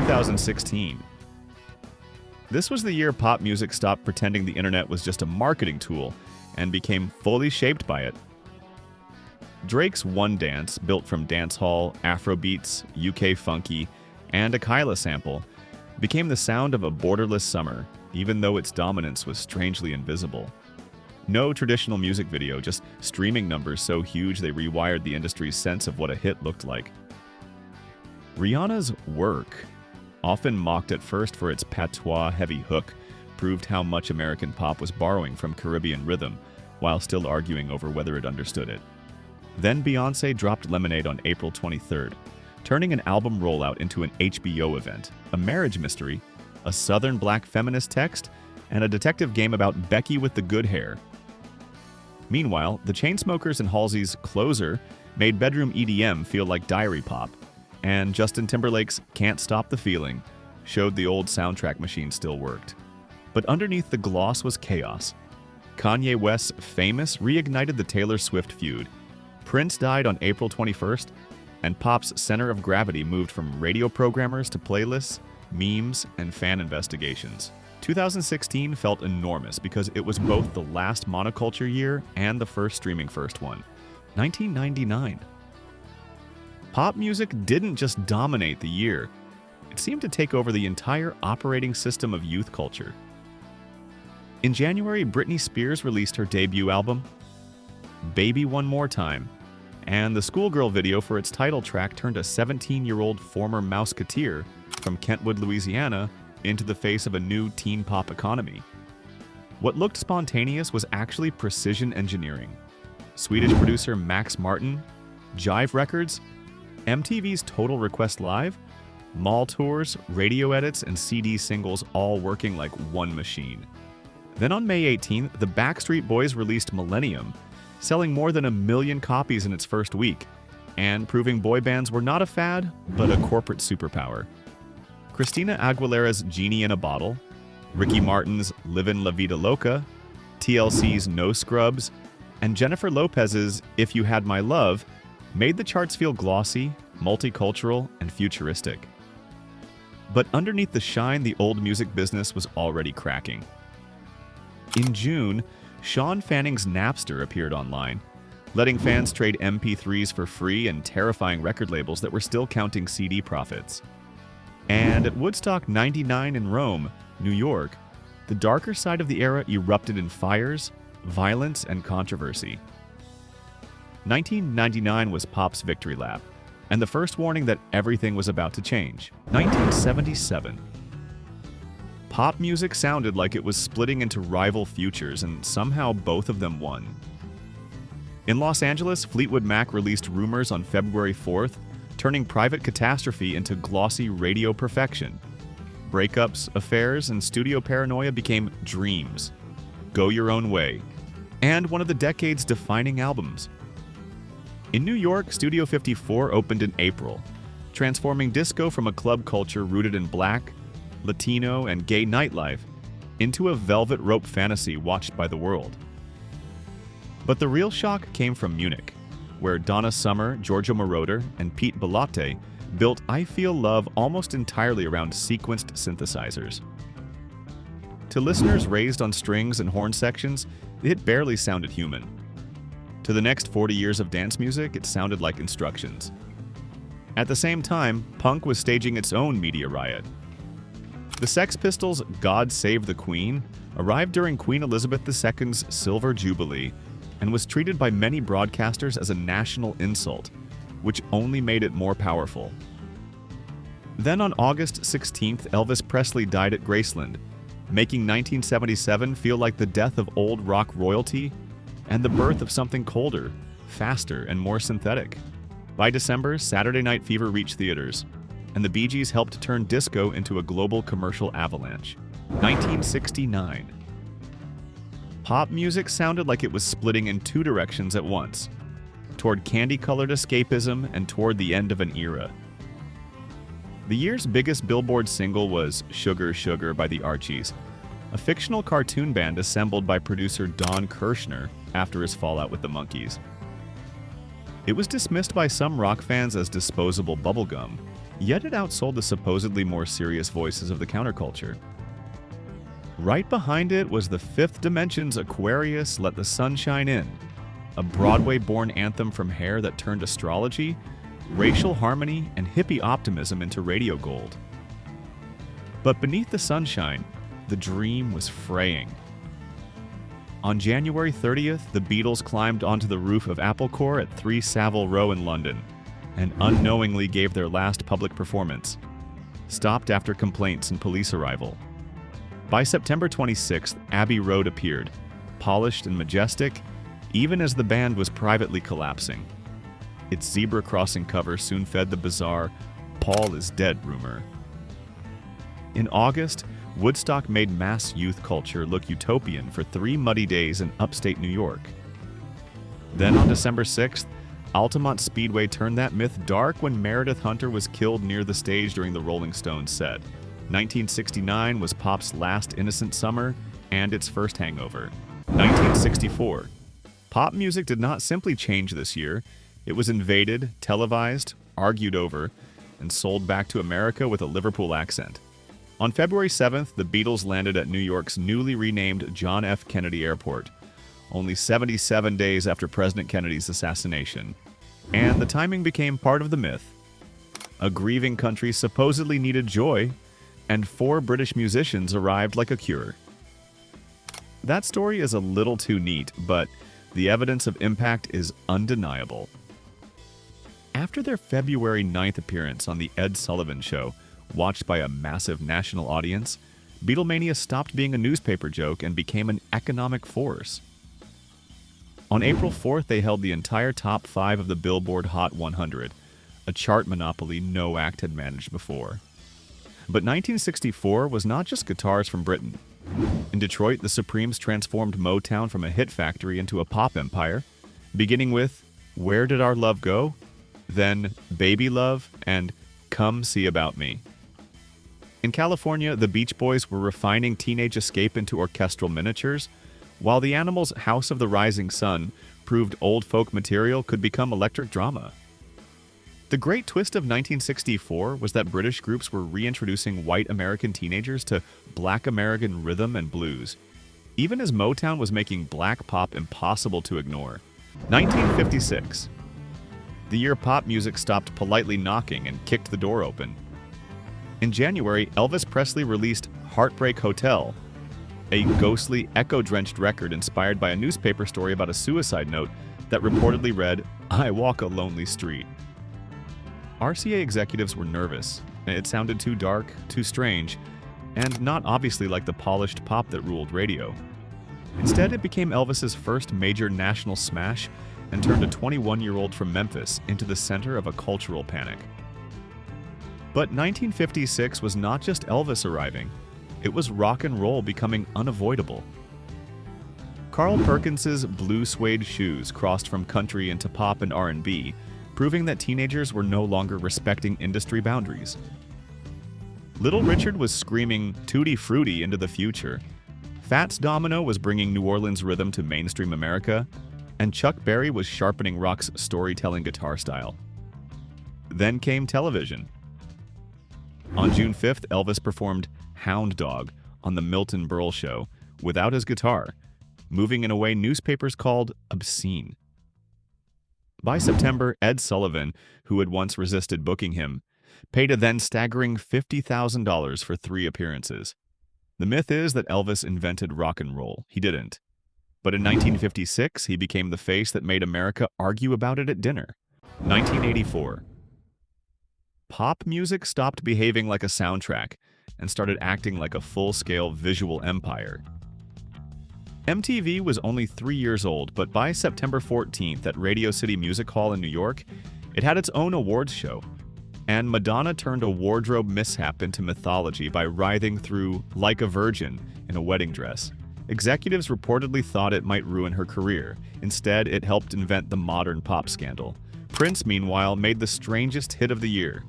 2016. This was the year pop music stopped pretending the internet was just a marketing tool and became fully shaped by it. Drake's One Dance, built from dancehall, Afrobeats, UK funky, and a Kyla sample, became the sound of a borderless summer, even though its dominance was strangely invisible. No traditional music video, just streaming numbers so huge they rewired the industry's sense of what a hit looked like. Rihanna's Work, often mocked at first for its patois-heavy hook, proved how much American pop was borrowing from Caribbean rhythm, while still arguing over whether it understood it. Then Beyoncé dropped Lemonade on April 23rd, turning an album rollout into an HBO event, a marriage mystery, a southern black feminist text, and a detective game about Becky with the good hair. Meanwhile, the Chainsmokers and Halsey's Closer made bedroom EDM feel like diary pop, and Justin Timberlake's Can't Stop the Feeling showed the old soundtrack machine still worked. But underneath the gloss was chaos. Kanye West's Famous reignited the Taylor Swift feud. Prince died on April 21st, and pop's center of gravity moved from radio programmers to playlists, memes, and fan investigations. 2016 felt enormous because it was both the last monoculture year and the first streaming first one. 1999. Pop music didn't just dominate the year, it seemed to take over the entire operating system of youth culture. In January, Britney Spears released her debut album, Baby One More Time, and the Schoolgirl video for its title track turned a 17-year-old former Mouseketeer from Kentwood, Louisiana, into the face of a new teen pop economy. What looked spontaneous was actually precision engineering. Swedish producer Max Martin, Jive Records, MTV's Total Request Live, mall tours, radio edits, and CD singles all working like one machine. Then on May 18th, the Backstreet Boys released Millennium, selling more than 1 million copies in its first week, and proving boy bands were not a fad, but a corporate superpower. Christina Aguilera's Genie in a Bottle, Ricky Martin's Livin' La Vida Loca, TLC's No Scrubs, and Jennifer Lopez's If You Had My Love made the charts feel glossy, multicultural, and futuristic. But underneath the shine, the old music business was already cracking. In June, Sean Fanning's Napster appeared online, letting fans trade MP3s for free and terrifying record labels that were still counting CD profits. And at Woodstock 99 in Rome, New York, the darker side of the era erupted in fires, violence, and controversy. 1999 was pop's victory lap, and the first warning that everything was about to change. 1977. Pop music sounded like it was splitting into rival futures, and somehow both of them won. In Los Angeles, Fleetwood Mac released Rumors on February 4th, turning Private Catastrophe into glossy radio perfection. Breakups, Affairs, and Studio Paranoia became Dreams, Go Your Own Way, and one of the decade's defining albums. In New York, Studio 54 opened in April, transforming disco from a club culture rooted in black, Latino, and gay nightlife into a velvet rope fantasy watched by the world. But the real shock came from Munich, where Donna Summer, Giorgio Moroder, and Pete Bellotte built I Feel Love almost entirely around sequenced synthesizers. To listeners raised on strings and horn sections, it barely sounded human. To the next 40 years of dance music, it sounded like instructions. At the same time, punk was staging its own media riot. The Sex Pistols' God Save the Queen arrived during Queen Elizabeth II's Silver Jubilee and was treated by many broadcasters as a national insult, which only made it more powerful. Then on August 16th, Elvis Presley died at Graceland, making 1977 feel like the death of old rock royalty and the birth of something colder, faster, and more synthetic. By December, Saturday Night Fever reached theaters, and the Bee Gees helped turn disco into a global commercial avalanche. 1969. Pop music sounded like it was splitting in two directions at once, toward candy-colored escapism and toward the end of an era. The year's biggest Billboard single was Sugar Sugar by the Archies, a fictional cartoon band assembled by producer Don Kirshner after his fallout with the Monkees. It was dismissed by some rock fans as disposable bubblegum, Yet it outsold the supposedly more serious voices of the counterculture. Right behind it was the Fifth Dimension's Aquarius Let the Sun Shine In, a Broadway-born anthem from Hair that turned astrology, racial harmony, and hippie optimism into radio gold. But beneath the sunshine, the dream was fraying. On January 30th, the Beatles climbed onto the roof of Apple Corps at 3 Savile Row in London and unknowingly gave their last public performance, stopped after complaints and police arrival. By September 26th, Abbey Road appeared, polished and majestic, even as the band was privately collapsing. Its zebra crossing cover soon fed the bizarre "Paul is dead" rumor. In August, Woodstock made mass youth culture look utopian for 3 muddy days in upstate New York. Then on December 6th, Altamont Speedway turned that myth dark when Meredith Hunter was killed near the stage during the Rolling Stones set. 1969 was pop's last innocent summer and its first hangover. 1964. Pop music did not simply change this year. It was invaded, televised, argued over, and sold back to America with a Liverpool accent. On February 7th, the Beatles landed at New York's newly renamed John F. Kennedy Airport, only 77 days after President Kennedy's assassination. And the timing became part of the myth. A grieving country supposedly needed joy, and 4 British musicians arrived like a cure. That story is a little too neat, but the evidence of impact is undeniable. After their February 9th appearance on The Ed Sullivan Show, watched by a massive national audience, Beatlemania stopped being a newspaper joke and became an economic force. On April 4th, they held the entire top 5 of the Billboard Hot 100, a chart monopoly no act had managed before. But 1964 was not just guitars from Britain. In Detroit, the Supremes transformed Motown from a hit factory into a pop empire, beginning with "Where Did Our Love Go?", then "Baby Love" and "Come See About Me." In California, the Beach Boys were refining teenage escape into orchestral miniatures, while the Animals' House of the Rising Sun proved old folk material could become electric drama. The great twist of 1964 was that British groups were reintroducing white American teenagers to black American rhythm and blues, even as Motown was making black pop impossible to ignore. 1956. The year pop music stopped politely knocking and kicked the door open. In January, Elvis Presley released Heartbreak Hotel, a ghostly, echo-drenched record inspired by a newspaper story about a suicide note that reportedly read, "I walk a lonely street." RCA executives were nervous. It sounded too dark, too strange, and not obviously like the polished pop that ruled radio. Instead, it became Elvis's first major national smash and turned a 21-year-old from Memphis into the center of a cultural panic. But 1956 was not just Elvis arriving. It was rock and roll becoming unavoidable. Carl Perkins's blue suede shoes crossed from country into pop and R&B, proving that teenagers were no longer respecting industry boundaries. Little Richard was screaming "Tutti Frutti" into the future. Fats Domino was bringing New Orleans rhythm to mainstream America, and Chuck Berry was sharpening rock's storytelling guitar style. Then came television. On June 5th, Elvis performed "Hound Dog" on The Milton Berle Show without his guitar, moving in a way newspapers called obscene. By September, Ed Sullivan, who had once resisted booking him, paid a then staggering $50,000 for 3 appearances. The myth is that Elvis invented rock and roll. He didn't. But in 1956, he became the face that made America argue about it at dinner. 1984. Pop music stopped behaving like a soundtrack and started acting like a full-scale visual empire. MTV was only 3 years old, but by September 14th at Radio City Music Hall in New York, it had its own awards show. And Madonna turned a wardrobe mishap into mythology by writhing through like a virgin in a wedding dress. Executives reportedly thought it might ruin her career. Instead, it helped invent the modern pop scandal. Prince, meanwhile, made the strangest hit of the year.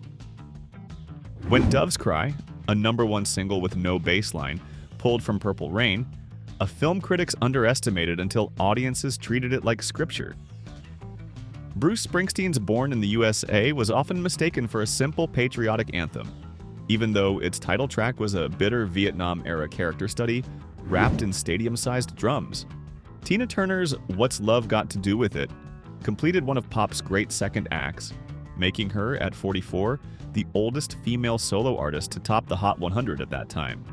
When Doves Cry, a #1 single with no bass line, pulled from Purple Rain, a film critics underestimated until audiences treated it like scripture. Bruce Springsteen's Born in the USA was often mistaken for a simple patriotic anthem, even though its title track was a bitter Vietnam-era character study wrapped in stadium-sized drums. Tina Turner's What's Love Got to Do with It completed one of pop's great second acts, making her, at 44, the oldest female solo artist to top the Hot 100 at that time.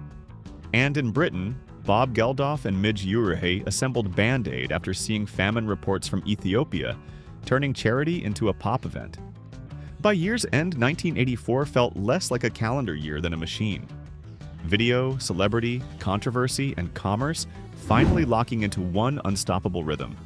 And in Britain, Bob Geldof and Midge Ure assembled Band Aid after seeing famine reports from Ethiopia, turning charity into a pop event. By year's end, 1984 felt less like a calendar year than a machine. Video, celebrity, controversy, and commerce finally locking into one unstoppable rhythm.